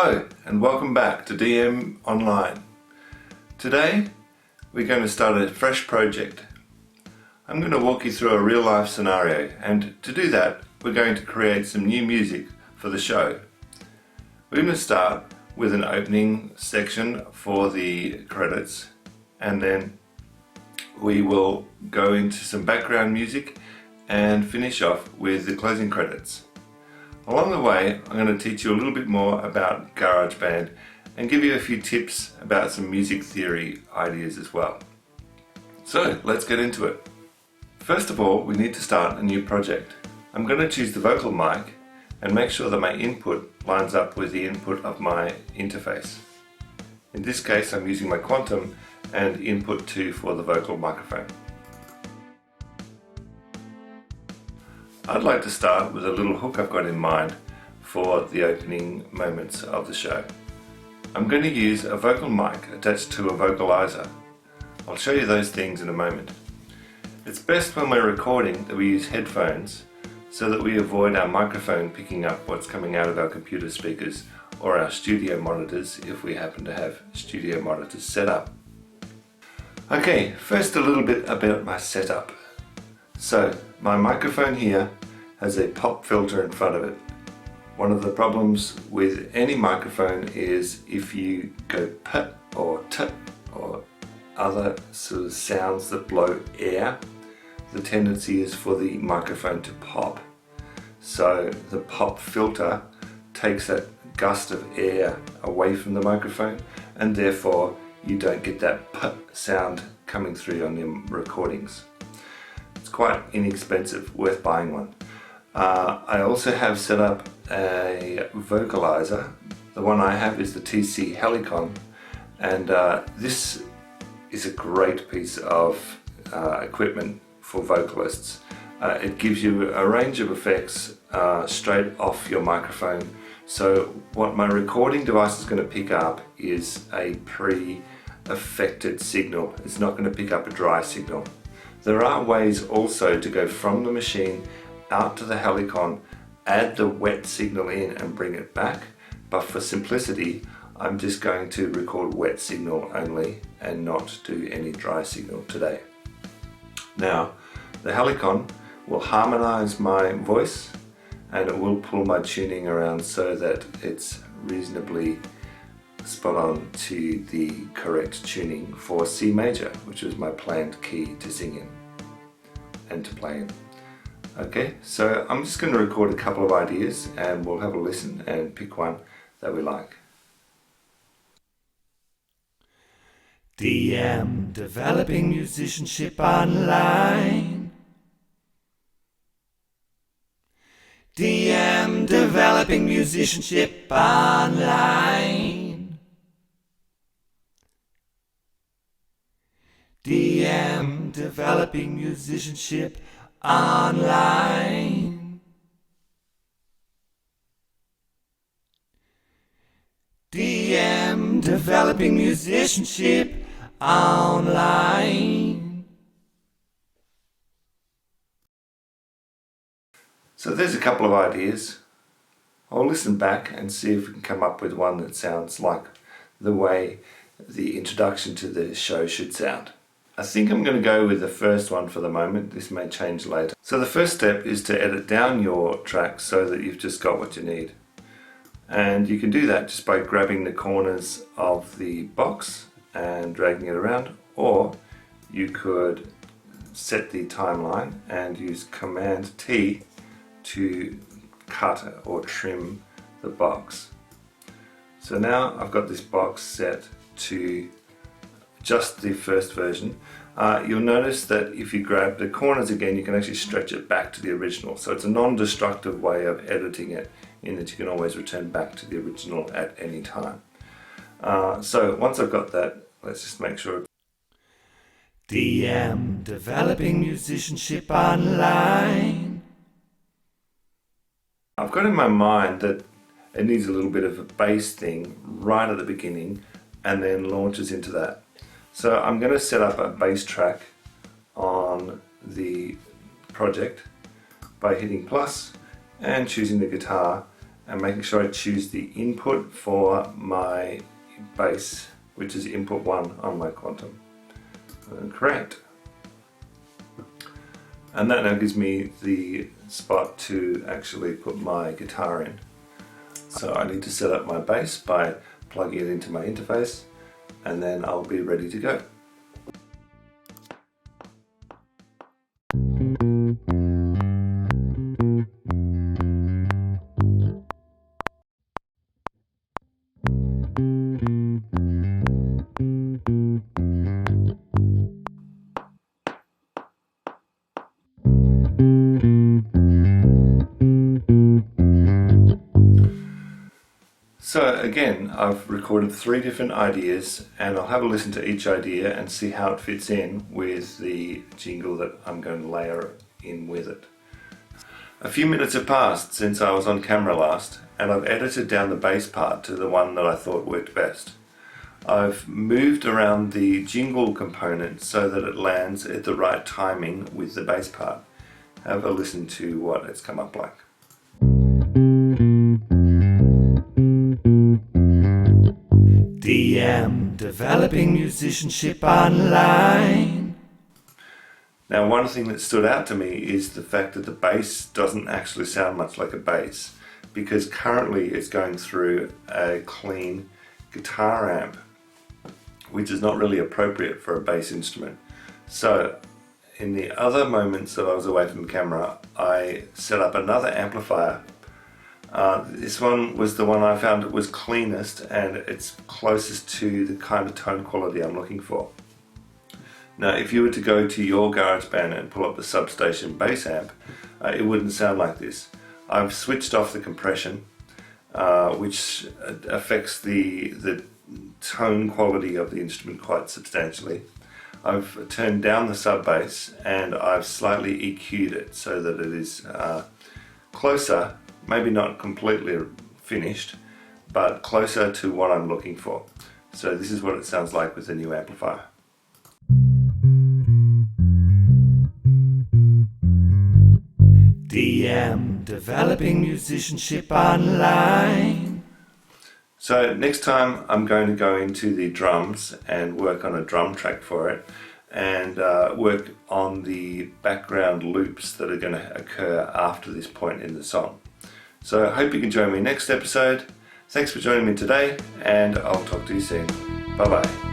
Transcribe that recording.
Hello and welcome back to DM Online. Today we're going to start a fresh project. I'm going to walk you through a real life scenario, and to do that we're going to create some new music for the show. We're going to start with an opening section for the credits, and then we will go into some background music and finish off with the closing credits. Along the way, I'm going to teach you a little bit more about GarageBand and give you a few tips about some music theory ideas as well. So let's get into it. First of all, we need to start a new project. I'm going to choose the vocal mic and make sure that my input lines up with the input of my interface. In this case, I'm using my Quantum and input 2 for the vocal microphone. I'd like to start with a little hook I've got in mind for the opening moments of the show. I'm going to use a vocal mic attached to a vocalizer. I'll show you those things in a moment. It's best when we're recording that we use headphones so that we avoid our microphone picking up what's coming out of our computer speakers or our studio monitors if we happen to have studio monitors set up. Okay, first a little bit about my setup. So my microphone here has a pop filter in front of it. One of the problems with any microphone is if you go put or tut or other sort of sounds that blow air, the tendency is for the microphone to pop. So the pop filter takes that gust of air away from the microphone, and therefore you don't get that put sound coming through on your recordings. It's quite inexpensive, worth buying one. I also have set up a vocalizer. The one I have is the TC Helicon, and this is a great piece of equipment for vocalists. It gives you a range of effects straight off your microphone. So what my recording device is going to pick up is a pre-affected signal. It's not going to pick up a dry signal. There are ways also to go from the machine out to the Helicon, add the wet signal in and bring it back, but for simplicity I'm just going to record wet signal only and not do any dry signal today. Now the Helicon will harmonize my voice and it will pull my tuning around so that it's reasonably spot on to the correct tuning for C major, which is my planned key to sing in and to play in. Okay, so I'm just going to record a couple of ideas and we'll have a listen and pick one that we like. DM Developing Musicianship Online. DM Developing Musicianship Online. DM Developing Musicianship Online. DM Developing Musicianship Online. So there's a couple of ideas. I'll listen back and see if we can come up with one that sounds like the way the introduction to the show should sound. I think I'm going to go with the first one for the moment. This may change later. So the first step is to edit down your track so that you've just got what you need. And you can do that just by grabbing the corners of the box and dragging it around, or you could set the timeline and use Command T to cut or trim the box. So now I've got this box set to just the first version. You'll notice that if you grab the corners again, you can actually stretch it back to the original. So it's a non-destructive way of editing it, in that you can always return back to the original at any time. So once I've got that, let's just make sure. DM Developing Musicianship Online. I've got in my mind that it needs a little bit of a bass thing right at the beginning and then launches into that. So I'm going to set up a bass track on the project by hitting plus and choosing the guitar and making sure I choose the input for my bass, which is input 1 on my Quantum. And create. And that now gives me the spot to actually put my guitar in. So I need to set up my bass by plugging it into my interface, and then I'll be ready to go. So again, I've recorded 3 different ideas, and I'll have a listen to each idea and see how it fits in with the jingle that I'm going to layer in with it. A few minutes have passed since I was on camera last, and I've edited down the bass part to the one that I thought worked best. I've moved around the jingle component so that it lands at the right timing with the bass part. Have a listen to what it's come up like. DM, developing musicianship online. Now, one thing that stood out to me is the fact that the bass doesn't actually sound much like a bass, because currently it's going through a clean guitar amp, which is not really appropriate for a bass instrument. So in the other moments that I was away from camera, I set up another amplifier. This one was the one I found it was cleanest, and it's closest to the kind of tone quality I'm looking for. Now, if you were to go to your GarageBand and pull up the Substation bass amp, it wouldn't sound like this. I've switched off the compression, which affects the tone quality of the instrument quite substantially. I've turned down the sub bass, and I've slightly EQ'd it so that it is closer, maybe not completely finished, but closer to what I'm looking for. So this is what it sounds like with the new amplifier. DM, developing musicianship online. So next time I'm going to go into the drums and work on a drum track for it, and work on the background loops that are going to occur after this point in the song. So I hope you can join me next episode. Thanks for joining me today, and I'll talk to you soon. Bye bye.